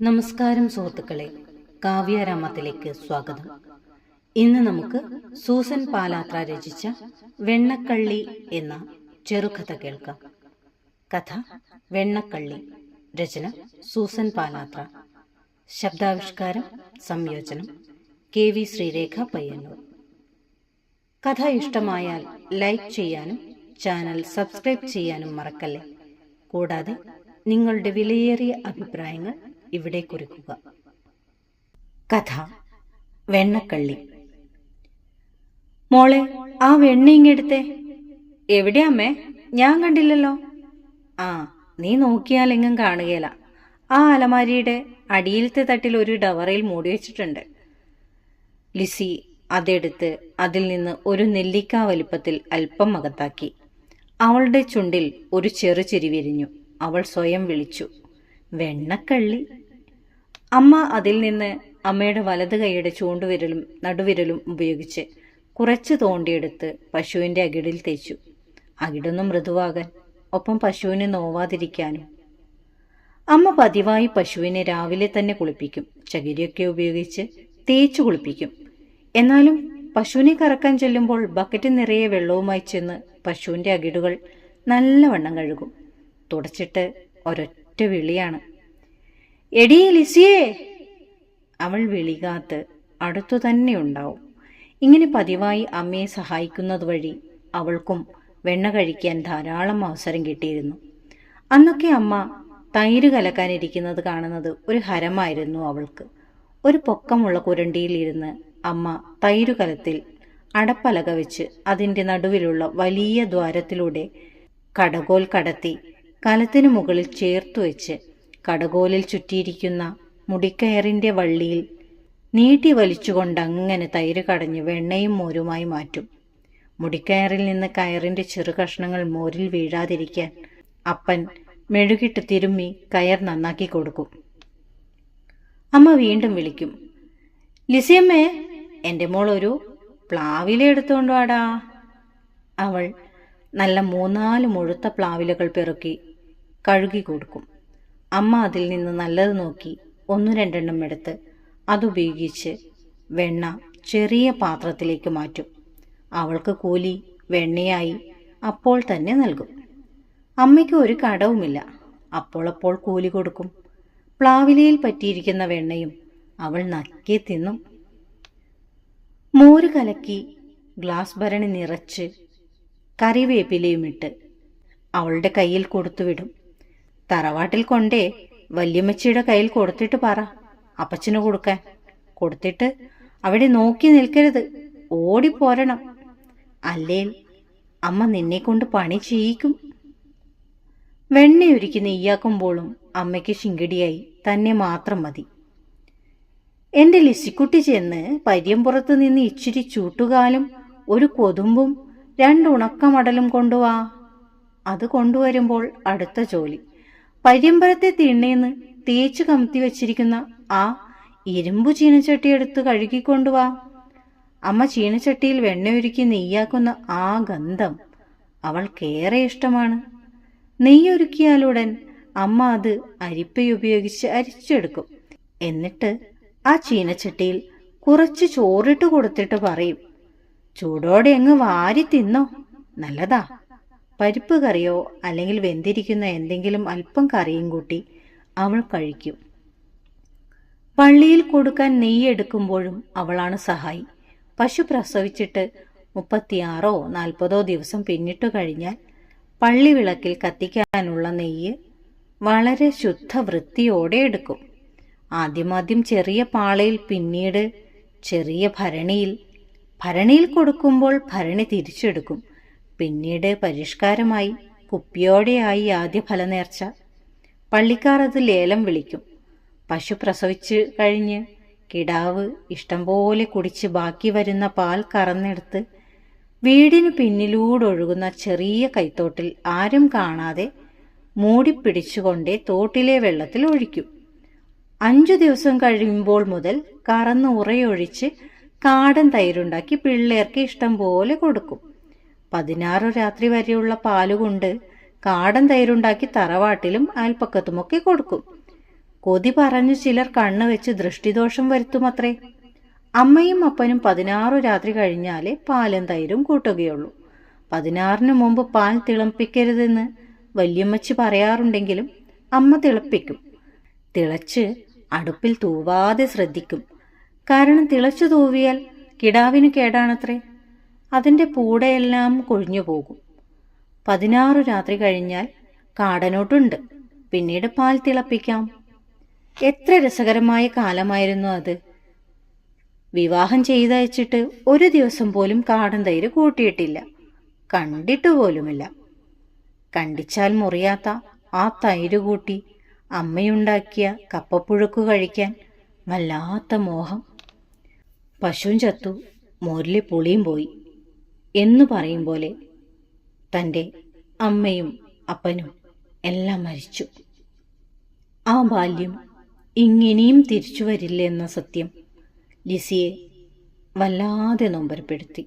നമസ്കാരം സുഹൃത്തുക്കളെ, കാവ്യാരാമത്തിലേക്ക് സ്വാഗതം. ഇന്ന് നമുക്ക് സൂസൻ പാലാത്ര രചിച്ച വെണ്ണക്കള്ളി എന്ന ചെറുകഥ കേൾക്കാം. കഥ വെണ്ണക്കള്ളി, രചന സൂസൻ പാലാത്ര, ശബ്ദാവിഷ്കാരം സംയോജനം KV ശ്രീരേഖ പയ്യന്നൂർ. കഥ ഇഷ്ടമായാൽ ലൈക്ക് ചെയ്യാനും ചാനൽ സബ്സ്ക്രൈബ് ചെയ്യാനും മറക്കല്ലേ. കൂടാതെ നിങ്ങളുടെ വിലയേറിയ അഭിപ്രായങ്ങൾ ഇവിടെ കുറിക്കുക. കഥ വെണ്ണക്കള്ളി. മോളെ, ആ വെണ്ണ ഇങ്ങെടുത്തേ. എവിടെയാ അമ്മേ? ഞാൻ കണ്ടില്ലല്ലോ. ആ, നീ നോക്കിയാൽ എങ്ങും കാണുകയില്ല. ആ അലമാരിയുടെ അടിയിലത്തെ തട്ടിൽ ഒരു ഡവറയിൽ മൂടി വെച്ചിട്ടുണ്ട്. ലിസി അതെടുത്ത് അതിൽ നിന്ന് ഒരു നെല്ലിക്ക വലിപ്പത്തിൽ അല്പം അകത്താക്കി. അവളുടെ ചുണ്ടിൽ ഒരു ചെറുചിരി വിരിഞ്ഞു. അവൾ സ്വയം വിളിച്ചു, വെണ്ണക്കള്ളി. അമ്മ അതിൽ നിന്ന് അമ്മയുടെ വലത് കൈയുടെ ചൂണ്ടുവിരലും നടുവിരലും ഉപയോഗിച്ച് കുറച്ച് തോണ്ടിയെടുത്ത് പശുവിന്റെ അകിടിൽ തേച്ചു. അകിടൊന്നും മൃദുവാകാൻ, ഒപ്പം പശുവിനെ നോവാതിരിക്കാനും. അമ്മ പതിവായി പശുവിനെ രാവിലെ തന്നെ കുളിപ്പിക്കും. ചകിരിയൊക്കെ ഉപയോഗിച്ച് തേച്ചു കുളിപ്പിക്കും. എന്നാലും പശുവിനെ കറക്കാൻ ചെല്ലുമ്പോൾ ബക്കറ്റ് നിറയെ വെള്ളവുമായി ചെന്ന് പശുവിന്റെ അകിടുകൾ നല്ലവണ്ണം കഴുകും. തുടച്ചിട്ട് ഒരൊറ്റ വിളിയാണ്, എടീ ലിസിയേ. അവൾ വിളികാത്ത് അടുത്തു തന്നെ ഉണ്ടാവും. ഇങ്ങനെ പതിവായി അമ്മയെ സഹായിക്കുന്നത് വഴി അവൾക്കും വെണ്ണ കഴിക്കാൻ ധാരാളം അവസരം കിട്ടിയിരുന്നു. അന്നൊക്കെ അമ്മ തൈര് കലക്കാനിരിക്കുന്നത് കാണുന്നത് ഒരു ഹരമായിരുന്നു അവൾക്ക്. ഒരു പൊക്കമുള്ള കുരണ്ടിയിൽ ഇരുന്ന് അമ്മ തൈരു കലത്തിൽ അടപ്പലക വെച്ച് അതിൻ്റെ നടുവിലുള്ള വലിയ ദ്വാരത്തിലൂടെ കടകോൽ കടത്തി കലത്തിനു മുകളിൽ ചേർത്തു വെച്ച് കടകോലിൽ ചുറ്റിയിരിക്കുന്ന മുടിക്കയറിന്റെ വള്ളിയിൽ നീട്ടി വലിച്ചുകൊണ്ടങ്ങനെ തൈര് കടഞ്ഞ് വെണ്ണയും മോരുമായി മാറ്റും. മുടിക്കയറിൽ നിന്ന് കയറിന്റെ ചെറു കഷ്ണങ്ങൾ മോരിൽ വീഴാതിരിക്കാൻ അപ്പൻ മെഴുകിട്ട് തിരുമ്മി കയർ നന്നാക്കി കൊടുക്കും. അമ്മ വീണ്ടും വിളിക്കും, ലിസിയമ്മേ, എൻ്റെ മോൾ ഒരു പ്ലാവില എടുത്തുകൊണ്ട് വാടാ. അവൾ നല്ല 3-4 മുഴുത്ത പ്ലാവിലകൾ പെറുക്കി കഴുകി കൊടുക്കും. അമ്മ അതിൽ നിന്ന് നല്ലത് നോക്കി 1-2 എടുത്ത് അതുപയോഗിച്ച് വെണ്ണ ചെറിയ പാത്രത്തിലേക്ക് മാറ്റും. അവൾക്ക് കൂലി വെണ്ണയായി അപ്പോൾ തന്നെ നൽകും. അമ്മയ്ക്ക് ഒരു കടവുമില്ല. അപ്പോൾ കൂലി കൊടുക്കും. പ്ലാവിലയിൽ പറ്റിയിരിക്കുന്ന വെണ്ണയും അവൾ നക്കി തിന്നും. മോര് കലക്കി ഗ്ലാസ് ഭരണി നിറച്ച് കറിവേപ്പിലയുമിട്ട് അവളുടെ കയ്യിൽ കൊടുത്തുവിടും. തറവാട്ടിൽ കൊണ്ടേ വല്യമ്മച്ചിയുടെ കയ്യിൽ കൊടുത്തിട്ട് പറ അപ്പച്ചന് കൊടുക്കാൻ. കൊടുത്തിട്ട് അവിടെ നോക്കി നിൽക്കരുത്, ഓടിപ്പോരണം. അല്ലേൽ അമ്മ നിന്നെ കൊണ്ട് പണി ചെയ്യിക്കും. വെണ്ണയൊരുക്കി നെയ്യാക്കുമ്പോഴും അമ്മയ്ക്ക് ശിങ്കിടിയായി തന്നെ മാത്രം മതി. എന്റെ ലിസിക്കുട്ടി ചെന്ന് പര്യമ്പുറത്ത് നിന്ന് ഇച്ചിരി ചൂട്ടുകാലും ഒരു കൊതുമ്പും 2 ഉണക്കമടലും കൊണ്ടുവാ. അത് കൊണ്ടുവരുമ്പോൾ അടുത്ത ജോലി, പര്യമ്പരത്തെ തിണ്ണേന്ന് തേച്ചു കമത്തി വച്ചിരിക്കുന്ന ആ ഇരുമ്പു ചീനച്ചട്ടി എടുത്ത് കഴുകിക്കൊണ്ടുവാ. അമ്മ ചീനച്ചട്ടിയിൽ വെണ്ണയൊരുക്കി നെയ്യാക്കുന്ന ആ ഗന്ധം അവൾക്കേറെ ഇഷ്ടമാണ്. നെയ്യൊരുക്കിയാലുടൻ അമ്മ അത് അരിപ്പയുപയോഗിച്ച് അരിച്ചെടുക്കും. എന്നിട്ട് ആ ചീനച്ചട്ടിയിൽ കുറച്ച് ചോറിട്ട് കൊടുത്തിട്ട് പറയും, ചൂടോടെ അങ്ങ് വാരി തിന്നോ, നല്ലതാ. പരിപ്പ് കറിയോ അല്ലെങ്കിൽ വെന്തിരിക്കുന്ന എന്തെങ്കിലും അല്പം കറിയും കൂട്ടി അവൾ കഴിക്കും. പള്ളിയിൽ കൊടുക്കാൻ നെയ്യ് എടുക്കുമ്പോഴും അവളാണ് സഹായി. പശു പ്രസവിച്ചിട്ട് 36-40 ദിവസം പിന്നിട്ടു കഴിഞ്ഞാൽ പള്ളി വിളക്കിൽ കത്തിക്കാനുള്ള നെയ്യ് വളരെ ശുദ്ധ വൃത്തിയോടെ എടുക്കും. ആദ്യം ചെറിയ പാളയിൽ, പിന്നീട് ചെറിയ ഭരണിയിൽ കൊടുക്കുമ്പോൾ ഭരണി തിരിച്ചെടുക്കും. പിന്നീട് പരിഷ്കാരമായി കുപ്പിയോടെയായി ആദ്യ ഫലനേർച്ച. പള്ളിക്കാർ അത് ലേലം വിളിക്കും. പശു പ്രസവിച്ചു കഴിഞ്ഞ് കിടാവ് ഇഷ്ടം പോലെ കുടിച്ച് ബാക്കി വരുന്ന പാൽ കറന്നെടുത്ത് വീടിന് പിന്നിലൂടൊഴുകുന്ന ചെറിയ കൈത്തോട്ടിൽ ആരും കാണാതെ മൂടിപ്പിടിച്ചുകൊണ്ടേ തോട്ടിലെ വെള്ളത്തിൽ ഒഴിക്കും. 5 ദിവസം കഴിയുമ്പോൾ മുതൽ കറന്ന് ഉറയൊഴിച്ച് കാടൻ തൈരുണ്ടാക്കി പിള്ളേർക്ക് ഇഷ്ടം പോലെ കൊടുക്കും. 16 രാത്രി വരെയുള്ള പാലുകൊണ്ട് കാടൻ തൈരുണ്ടാക്കി തറവാട്ടിലും അയൽപ്പക്കത്തുമൊക്കെ കൊടുക്കും. കൊതി പറഞ്ഞു ചിലർ കണ്ണ് വെച്ച് ദൃഷ്ടിദോഷം വരുത്തുമത്രേ. അമ്മയും അപ്പനും 16 രാത്രി കഴിഞ്ഞാലേ പാലും തൈരും കൂട്ടുകയുള്ളൂ. 16 മുമ്പ് പാൽ തിളപ്പിക്കരുതെന്ന് വല്യമ്മച്ചി പറയാറുണ്ടെങ്കിലും അമ്മ തിളപ്പിക്കും. തിളച്ച് അടുപ്പിൽ തൂവാതെ ശ്രദ്ധിക്കും. കാരണം തിളച്ചു തൂവിയാൽ കിടാവിന് കേടാണത്രേ. അതിൻ്റെ പൂടയെല്ലാം കൊഴിഞ്ഞു പോകും. 16 രാത്രി കഴിഞ്ഞാൽ കാടനോട്ടുണ്ട്. പിന്നീട് പാൽ തിളപ്പിക്കാം. എത്ര രസകരമായ കാലമായിരുന്നു അത്. വിവാഹം ചെയ്തയച്ചിട്ട് ഒരു ദിവസം പോലും കാടൻ തൈര് കൂട്ടിയിട്ടില്ല, കണ്ടിട്ടു പോലുമില്ല. കണ്ടിച്ചാൽ മുറിയാത്ത ആ തൈര് കൂട്ടി അമ്മയുണ്ടാക്കിയ കപ്പപ്പുഴുക്ക് കഴിക്കാൻ വല്ലാത്ത മോഹം. പശുവും ചത്തു, മോരിലെ പുളിയും പോയി എന്നു പറയും പോലെ തൻ്റെ അമ്മയും അപ്പനും എല്ലാം മരിച്ചു. ആ ബാല്യം ഇങ്ങനെയും തിരിച്ചു വരില്ലെന്ന സത്യം ലിസിയെ വല്ലാതെ നൊമ്പരപ്പെടുത്തി.